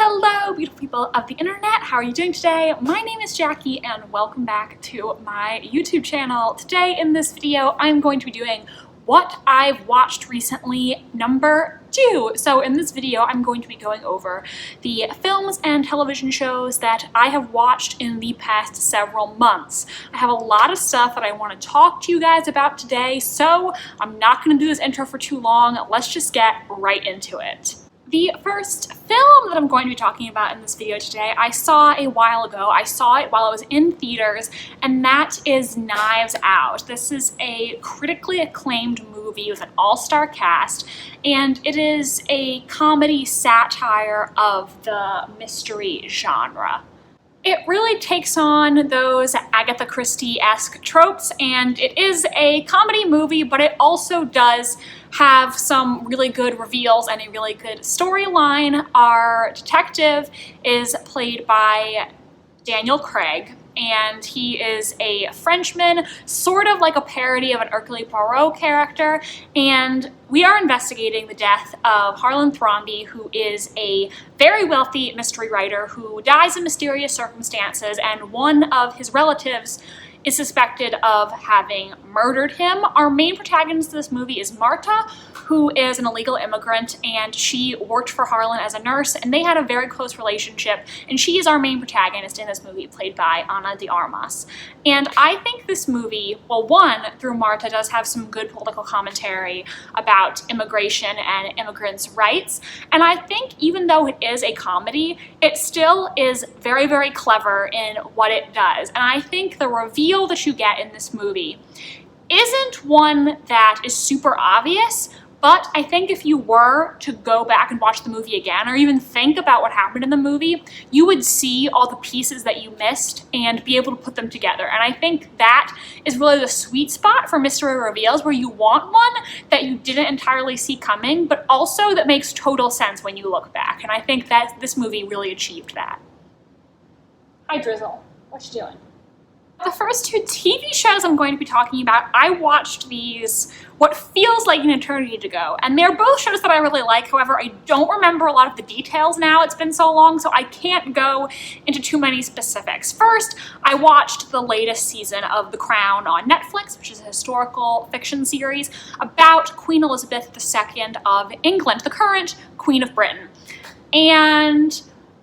Hello, beautiful people of the internet. How are you doing today? My name is Jackie and welcome back to my YouTube channel. Today in this video, I'm going to be doing what I've watched recently, number 2. So in this video, I'm going to be going over the films and television shows that I have watched in the past several months. I have a lot of stuff that I want to talk to you guys about today, so I'm not going to do this intro for too long. Let's just get right into it. The first film that I'm going to be talking about in this video today, I saw a while ago. I saw it while I was in theaters, and that is Knives Out. This is a critically acclaimed movie with an all-star cast, and it is a comedy satire of the mystery genre. It really takes on those Agatha Christie-esque tropes, and it is a comedy movie, but it also does have some really good reveals and a really good storyline. Our detective is played by Daniel Craig, and he is a Frenchman, sort of like a parody of an Hercule Poirot character, and we are investigating the death of Harlan Thrombey, who is a very wealthy mystery writer who dies in mysterious circumstances, and one of his relatives is suspected of having murdered him. Our main protagonist of this movie is Marta, who is an illegal immigrant, and she worked for Harlan as a nurse, and they had a very close relationship, and she is our main protagonist in this movie, played by Ana de Armas. And I think this movie, well, one, through Marta, does have some good political commentary about immigration and immigrants' rights, and I think even though it is a comedy, it still is very, very clever in what it does. And I think the reveal that you get in this movie isn't one that is super obvious, but I think if you were to go back and watch the movie again, or even think about what happened in the movie, you would see all the pieces that you missed and be able to put them together. And I think that is really the sweet spot for mystery reveals, where you want one that you didn't entirely see coming, but also that makes total sense when you look back. And I think that this movie really achieved that. Hi, Drizzle. What you doing? The first 2 TV shows I'm going to be talking about, I watched these what feels like an eternity ago, and they're both shows that I really like. However, I don't remember a lot of the details now. It's been so long, so I can't go into too many specifics. First, I watched the latest season of The Crown on Netflix, which is a historical fiction series about Queen Elizabeth II of England, the current Queen of Britain. And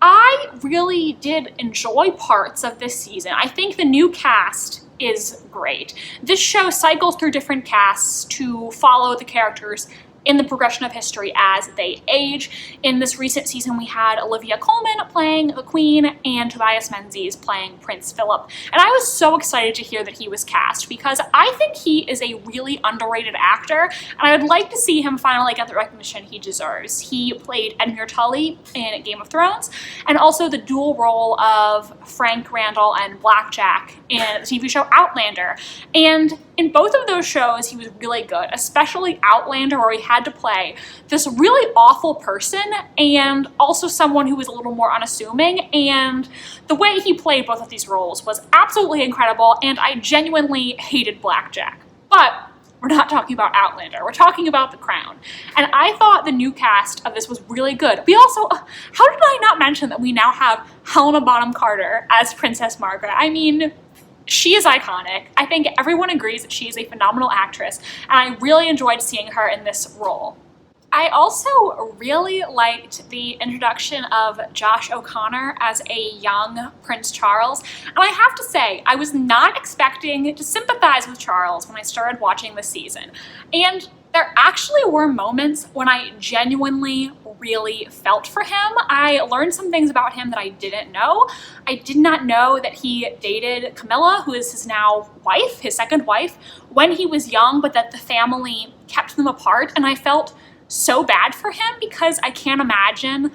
I really did enjoy parts of this season. I think the new cast is great. This show cycles through different casts to follow the characters in the progression of history as they age. In this recent season, we had Olivia Colman playing the Queen and Tobias Menzies playing Prince Philip. And I was so excited to hear that he was cast, because I think he is a really underrated actor, and I would like to see him finally get the recognition he deserves. He played Edmure Tully in Game of Thrones, and also the dual role of Frank Randall and Blackjack in the TV show Outlander. And in both of those shows, he was really good, especially Outlander, where he had to play this really awful person and also someone who was a little more unassuming. And the way he played both of these roles was absolutely incredible, and I genuinely hated Blackjack. But we're not talking about Outlander. We're talking about The Crown. And I thought the new cast of this was really good. We also, how did I not mention that we now have Helena Bonham Carter as Princess Margaret? I mean, she is iconic. I think everyone agrees that she is a phenomenal actress, and I really enjoyed seeing her in this role. I also really liked the introduction of Josh O'Connor as a young Prince Charles, and I have to say, I was not expecting to sympathize with Charles when I started watching this season, and there actually were moments when I genuinely really felt for him. I learned some things about him that I didn't know. I did not know that he dated Camilla, who is his now wife, his second wife, when he was young, but that the family kept them apart, and I felt so bad for him, because I can't imagine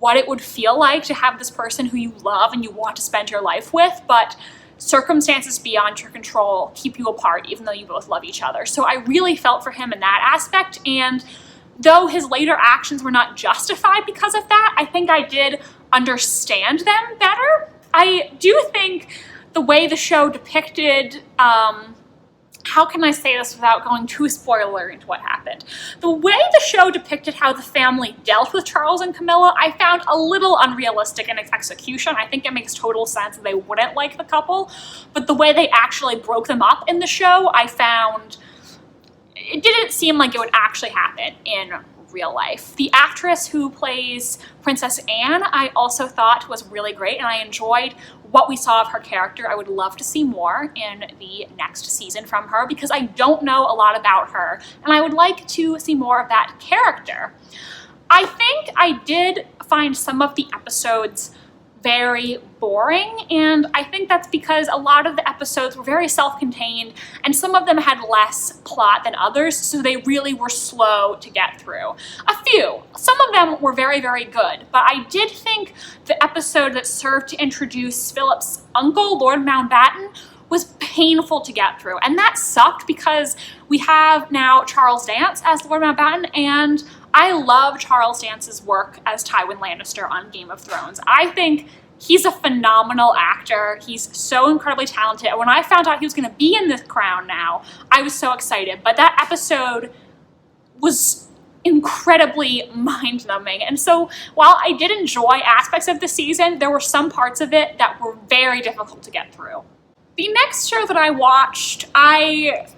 what it would feel like to have this person who you love and you want to spend your life with, but circumstances beyond your control keep you apart even though you both love each other. So I really felt for him in that aspect, and though his later actions were not justified because of that, I think I did understand them better. I do think the way the show depicted how can I say this without going too spoiler into what happened? The way the show depicted how the family dealt with Charles and Camilla, I found a little unrealistic in its execution. I think it makes total sense that they wouldn't like the couple, but the way they actually broke them up in the show, I found it didn't seem like it would actually happen in real life. The actress who plays Princess Anne, I also thought was really great, and I enjoyed what we saw of her character. I would love to see more in the next season from her because I don't know a lot about her, and I would like to see more of that character. I think I did find some of the episodes very boring, and I think that's because a lot of the episodes were very self-contained and some of them had less plot than others, so they really were slow to get through. Some of them were very, very good, but I did think the episode that served to introduce Philip's uncle, Lord Mountbatten, was painful to get through, and that sucked because we have now Charles Dance as Lord Mountbatten, and I love Charles Dance's work as Tywin Lannister on Game of Thrones. I think he's a phenomenal actor. He's so incredibly talented. And when I found out he was going to be in this Crown now, I was so excited. But that episode was incredibly mind-numbing. And so while I did enjoy aspects of the season, there were some parts of it that were very difficult to get through. The next show that I watched, I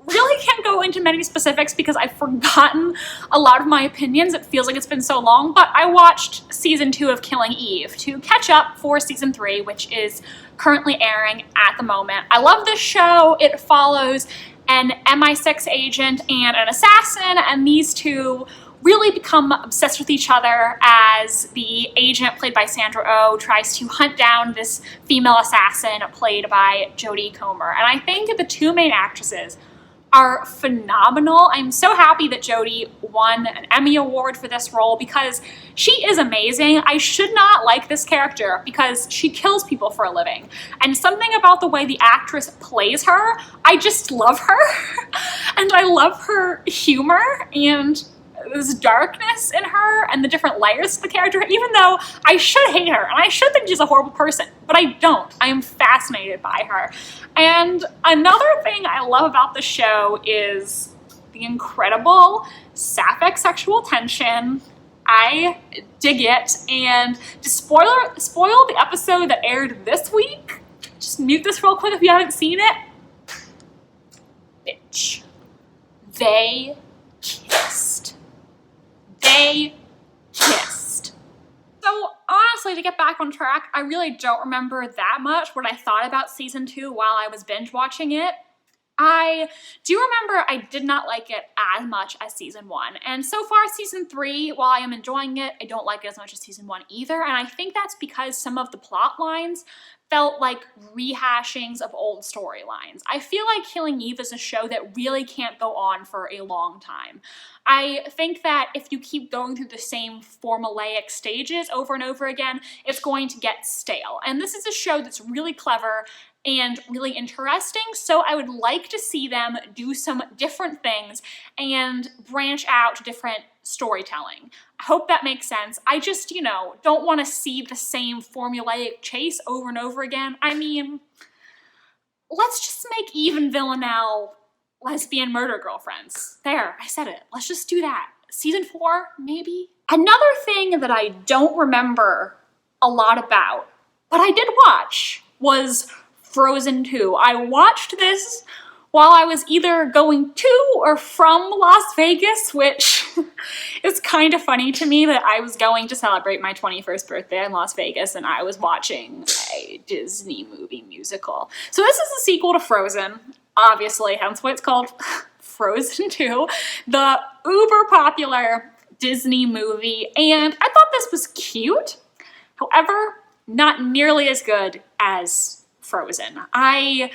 really can't go into many specifics because I've forgotten a lot of my opinions. It feels like it's been so long, but I watched season 2 of Killing Eve to catch up for season 3, which is currently airing at the moment. I love this show. It follows an MI6 agent and an assassin, and these two really become obsessed with each other as the agent, played by Sandra Oh, tries to hunt down this female assassin played by Jodie Comer. And I think the two main actresses are phenomenal. I'm so happy that Jodie won an Emmy Award for this role because she is amazing. I should not like this character because she kills people for a living. And something about the way the actress plays her, I just love her. And I love her humor and this darkness in her and the different layers to the character, even though I should hate her and I should think she's a horrible person, but I don't. I am fascinated by her. And another thing I love about the show is the incredible sapphic sexual tension. I dig it. And to spoil the episode that aired this week, just mute this real quick if you haven't seen it. Bitch. They kissed. They kissed. So honestly, to get back on track, I really don't remember that much what I thought about season 2 while I was binge watching it. I do remember I did not like it as much as season 1. And so far season 3, while I am enjoying it, I don't like it as much as season 1 either. And I think that's because some of the plot lines felt like rehashings of old storylines. I feel like Killing Eve is a show that really can't go on for a long time. I think that if you keep going through the same formulaic stages over and over again, it's going to get stale. And this is a show that's really clever and really interesting, so I would like to see them do some different things and branch out to different storytelling. I hope that makes sense. I just, don't want to see the same formulaic chase over and over again. I mean, let's just make Eve and Villanelle lesbian murder girlfriends. There, I said it. Let's just do that. Season 4, maybe? Another thing that I don't remember a lot about, but I did watch, was Frozen 2. I watched this while I was either going to or from Las Vegas, which is kind of funny to me that I was going to celebrate my 21st birthday in Las Vegas and I was watching a Disney movie musical. So this is a sequel to Frozen, obviously, hence why it's called Frozen 2, the uber popular Disney movie, and I thought this was cute. However, not nearly as good as Frozen. I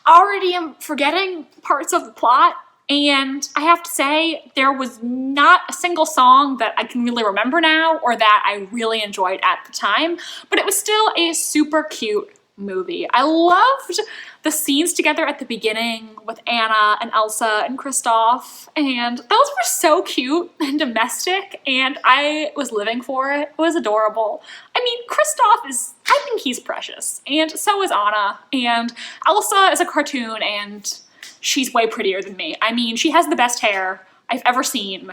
already am forgetting parts of the plot, and I have to say there was not a single song that I can really remember now or that I really enjoyed at the time, but it was still a super cute movie. I loved the scenes together at the beginning with Anna and Elsa and Kristoff, and those were so cute and domestic, and I was living for it. It was adorable. I mean, Kristoff I think he's precious, and so is Anna, and Elsa is a cartoon, and she's way prettier than me. I mean, she has the best hair I've ever seen,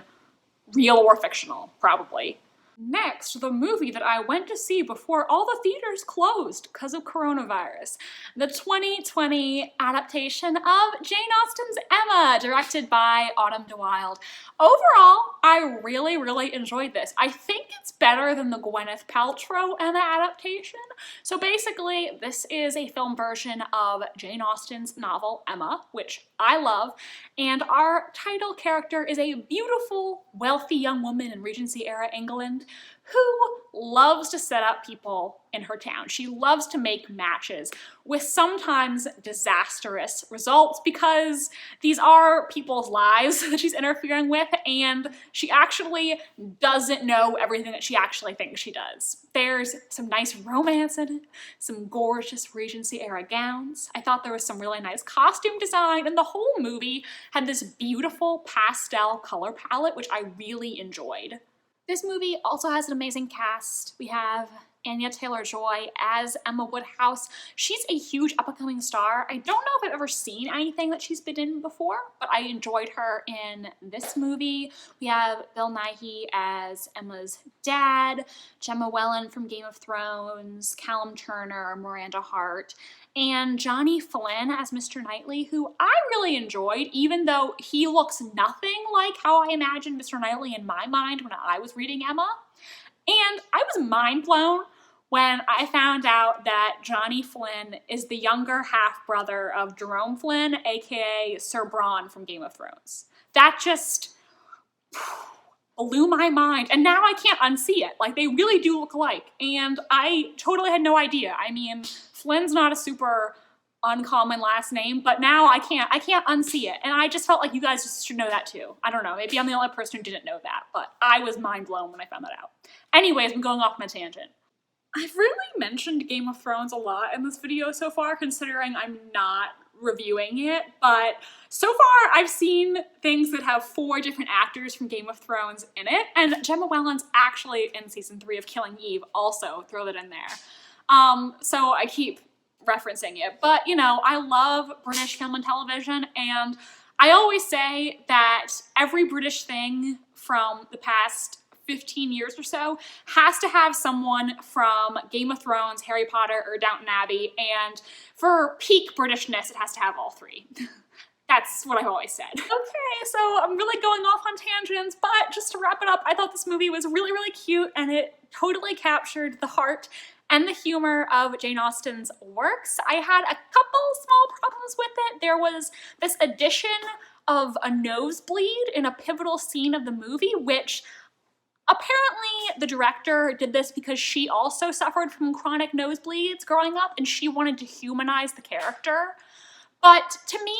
real or fictional, probably. Next, the movie that I went to see before all the theaters closed because of coronavirus. The 2020 adaptation of Jane Austen's Emma, directed by Autumn de Wilde. Overall, I really, really enjoyed this. I think it's better than the Gwyneth Paltrow Emma adaptation. So basically, this is a film version of Jane Austen's novel, Emma, which I love, and our title character is a beautiful, wealthy young woman in Regency-era England who loves to set up people in her town. She loves to make matches with sometimes disastrous results because these are people's lives that she's interfering with, and she actually doesn't know everything that she actually thinks she does. There's some nice romance in it, some gorgeous Regency-era gowns. I thought there was some really nice costume design, and the whole movie had this beautiful pastel color palette, which I really enjoyed. This movie also has an amazing cast. We have Anya Taylor-Joy as Emma Woodhouse. She's a huge up-and-coming star. I don't know if I've ever seen anything that she's been in before, but I enjoyed her in this movie. We have Bill Nighy as Emma's dad, Gemma Wellen from Game of Thrones, Callum Turner, Miranda Hart, and Johnny Flynn as Mr. Knightley, who I really enjoyed, even though he looks nothing like how I imagined Mr. Knightley in my mind when I was reading Emma. And I was mind blown when I found out that Johnny Flynn is the younger half-brother of Jerome Flynn, aka Sir Bronn from Game of Thrones. That just blew my mind, and now I can't unsee it. Like, they really do look alike, and I totally had no idea. I mean, Flynn's not a super uncommon last name, but now I can't unsee it, and I just felt like you guys just should know that too. I don't know, maybe I'm the only person who didn't know that, but I was mind blown when I found that out. Anyways, I'm going off on a tangent. I've really mentioned Game of Thrones a lot in this video so far, considering I'm not reviewing it, but so far I've seen things that have 4 different actors from Game of Thrones in it, and Gemma Wellen's actually in season 3 of Killing Eve, also throw that in there. So I keep referencing it, but you know, I love British film and television, and I always say that every British thing from the past 15 years or so has to have someone from Game of Thrones, Harry Potter, or Downton Abbey, and for peak Britishness, it has to have all 3. That's what I've always said. Okay, so I'm really going off on tangents, but just to wrap it up, I thought this movie was really, really cute, and it totally captured the heart and the humor of Jane Austen's works. I had a couple small problems with it. There was this addition of a nosebleed in a pivotal scene of the movie, which apparently the director did this because she also suffered from chronic nosebleeds growing up and she wanted to humanize the character. But to me,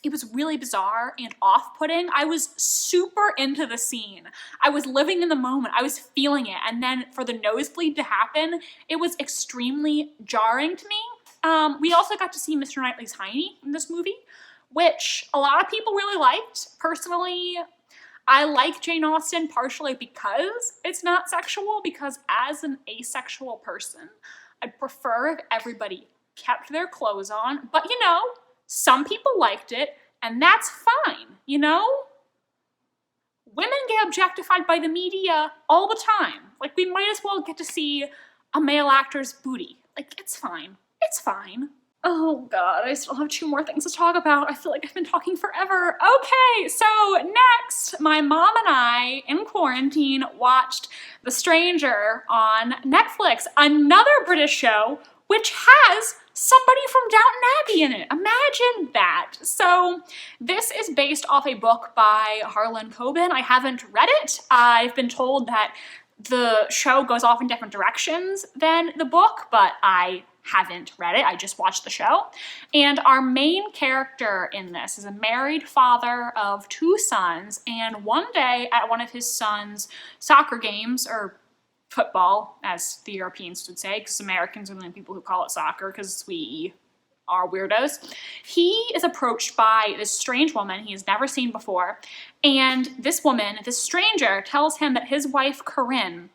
it was really bizarre and off-putting. I was super into the scene. I was living in the moment. I was feeling it. And then for the nosebleed to happen, it was extremely jarring to me. We also got to see Mr. Knightley's hiney in this movie, which a lot of people really liked. Personally, I like Jane Austen partially because it's not sexual, because as an asexual person, I'd prefer if everybody kept their clothes on, but you know, some people liked it, and that's fine, you know? Women get objectified by the media all the time. Like, we might as well get to see a male actor's booty. Like, it's fine. It's fine. Oh god, I still have 2 more things to talk about. I feel like I've been talking forever. Okay, so next, my mom and I, in quarantine, watched The Stranger on Netflix, another British show which has somebody from Downton Abbey in it. Imagine that. So this is based off a book by Harlan Coben. I haven't read it. I've been told that the show goes off in different directions than the book, but I haven't read it. I just watched the show. And our main character in this is a married father of 2 sons, and one day at one of his sons' soccer games, or football, as the Europeans would say, because Americans are the only people who call it soccer, because we are weirdos, he is approached by this strange woman he has never seen before, and this woman, this stranger, tells him that his wife, Corinne,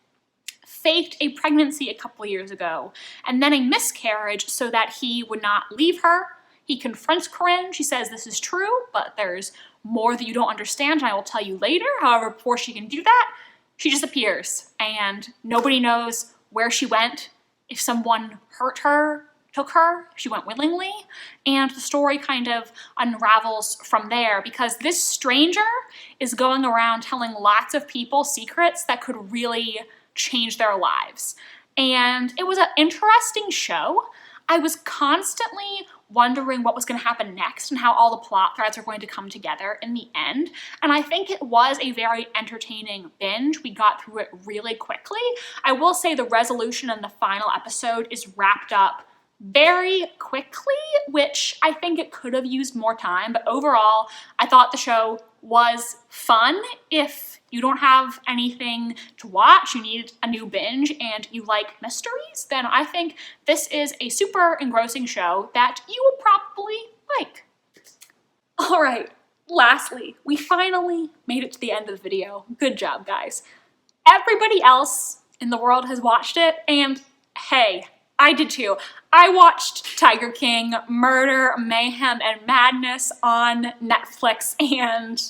faked a pregnancy a couple years ago, and then a miscarriage so that he would not leave her, He confronts Corinne. She says this is true, but there's more that you don't understand, and I will tell you later. However, before she can do that, she disappears, and nobody knows where she went, if someone hurt her, took her, she went willingly, and the story kind of unravels from there because this stranger is going around telling lots of people secrets that could really change their lives. And it was an interesting show. I was constantly wondering what was going to happen next and how all the plot threads are going to come together in the end. And I think it was a very entertaining binge. We got through it really quickly. I will say the resolution in the final episode is wrapped up very quickly, which I think it could have used more time. But overall, I thought the show was fun. If you don't have anything to watch, you need a new binge, and you like mysteries, then I think this is a super engrossing show that you will probably like. All right, lastly, we finally made it to the end of the video. Good job, guys. Everybody else in the world has watched it, and hey, I did too. I watched Tiger King, Murder, Mayhem, and Madness on Netflix, and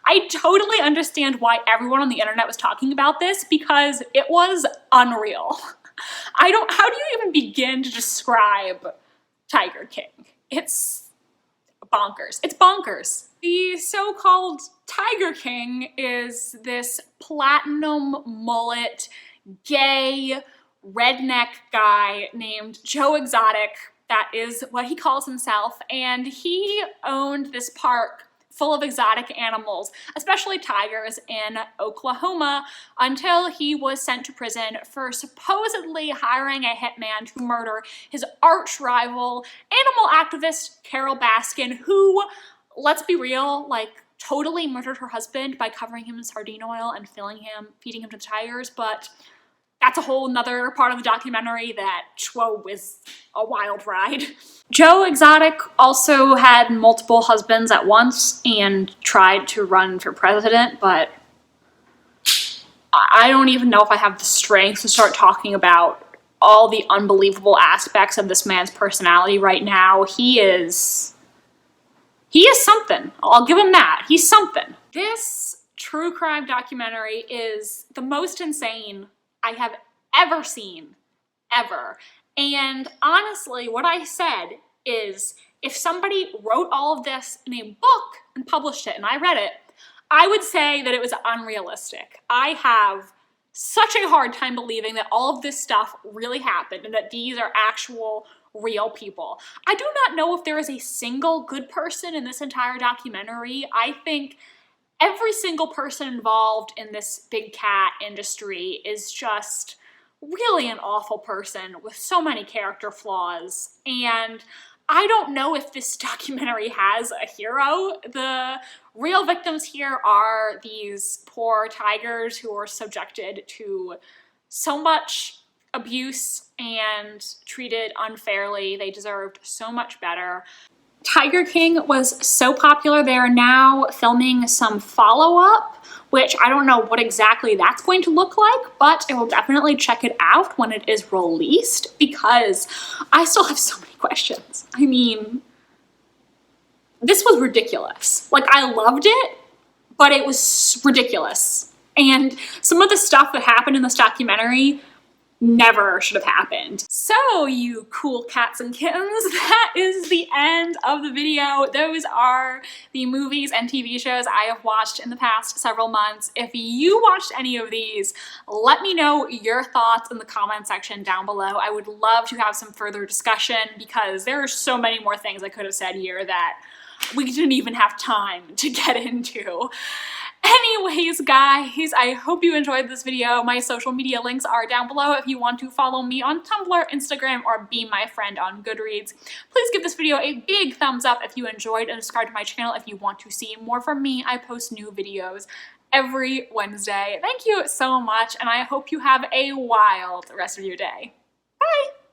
I totally understand why everyone on the internet was talking about this because it was unreal. How do you even begin to describe Tiger King? It's bonkers. It's bonkers. The so-called Tiger King is this platinum mullet, gay, redneck guy named Joe Exotic. That is what he calls himself, and he owned this park full of exotic animals, especially tigers, in Oklahoma, until he was sent to prison for supposedly hiring a hitman to murder his arch rival, animal activist Carol Baskin, who, let's be real, like, totally murdered her husband by covering him in sardine oil and feeding him to the tigers, but that's a whole nother part of the documentary that, whoa, was a wild ride. Joe Exotic also had multiple husbands at once and tried to run for president, but I don't even know if I have the strength to start talking about all the unbelievable aspects of this man's personality right now. He is something. I'll give him that. He's something. This true crime documentary is the most insane I have ever seen, ever. And honestly, what I said is, if somebody wrote all of this in a book and published it and I read it, I would say that it was unrealistic. I have such a hard time believing that all of this stuff really happened and that these are actual real people. I do not know if there is a single good person in this entire documentary. I think every single person involved in this big cat industry is just really an awful person with so many character flaws. And I don't know if this documentary has a hero. The real victims here are these poor tigers who are subjected to so much abuse and treated unfairly. They deserved so much better. Tiger King was so popular, they're now filming some follow-up, which I don't know what exactly that's going to look like, but I will definitely check it out when it is released because I still have so many questions. I mean, this was ridiculous. Like, I loved it, but it was ridiculous. And some of the stuff that happened in this documentary never should have happened. So, you cool cats and kittens, that is the end of the video. Those are the movies and TV shows I have watched in the past several months. If you watched any of these, let me know your thoughts in the comment section down below. I would love to have some further discussion because there are so many more things I could have said here that we didn't even have time to get into. Anyways, guys, I hope you enjoyed this video. My social media links are down below if you want to follow me on Tumblr, Instagram, or be my friend on Goodreads. Please give this video a big thumbs up if you enjoyed and subscribe to my channel if you want to see more from me. I post new videos every Wednesday. Thank you so much, and I hope you have a wild rest of your day. Bye!